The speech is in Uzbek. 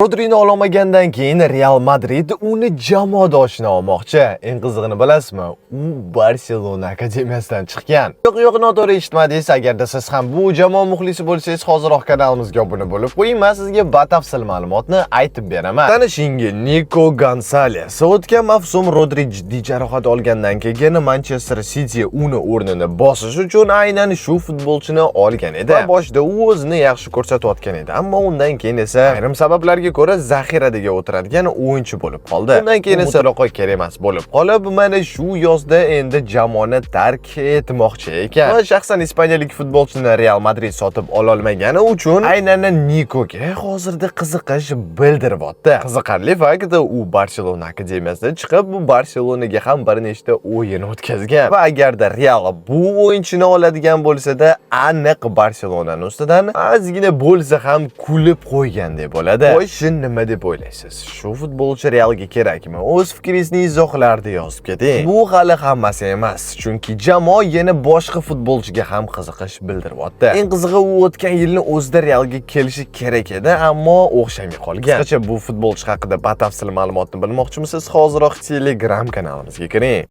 Rodrini olmagandan keyin Real Madrid uni jamoadoshini olmoqchi. Eng qizig'ini bilasizmi? U Barselona akademiyasidan chiqqan. Yo'q, noto'g'ri eshitmadingiz. Agarda siz ham bu jamoa muxlisi bo'lsangiz, hoziroq kanalimizga obuna bo'lib qo'ying. Men sizga batafsil ma'lumotni aytib beraman. Tanishing, Nico Gonzalez. O'tgan mavsum Rodri jiddiy jarohat olgandan keyin Manchester City uni o'rnini bosish uchun aynan shu futbolchini olgan edi. Va boshida u o'zini yaxshi ko'rsatayotgan edi, ammo undan keyin esa ayrim sabablarga ko'ra zaxiradagi o'tiradigan o'yinchi bo'lib qoldi. Undan keyin esa mutlaqo kerak emas bo'lib qolib, mana shu yozda endi jamoani tark etmoqchi ekan. Va shaxsan ispaniyalik futbolchini Real Madrid sotib ola olmagani uchun aynan Nicoga hozirda qiziqish bildiryapti. Qiziqarli fakt, u Barselona akademiyasidan chiqib, bu Barselonaga ham bir nechta o'yin o'tkazgan. Va agarda Real bu o'yinchini oladigan bo'lsa-da, aniq Barselonani ustidan ozgina bo'lsa ham kulib qo'ygandek bo'ladi. Nima deb o'ylaysiz? Shu futbolchi Realga kerakmi? O'z fikringizni izohlarda yozib keting. Bu hali hammasi emas, chunki jamoa yana boshqa futbolchiga ham qiziqish bildiryapti. Eng qizig'i, u o'tgan yilni o'zida Realga kelishi kerak edi, ammo o'xshamay qolgan. Qisqacha bu futbolchi haqida batafsil ma'lumotni bilmoqchimisiz? Hoziroq Telegram kanalimizga kiring.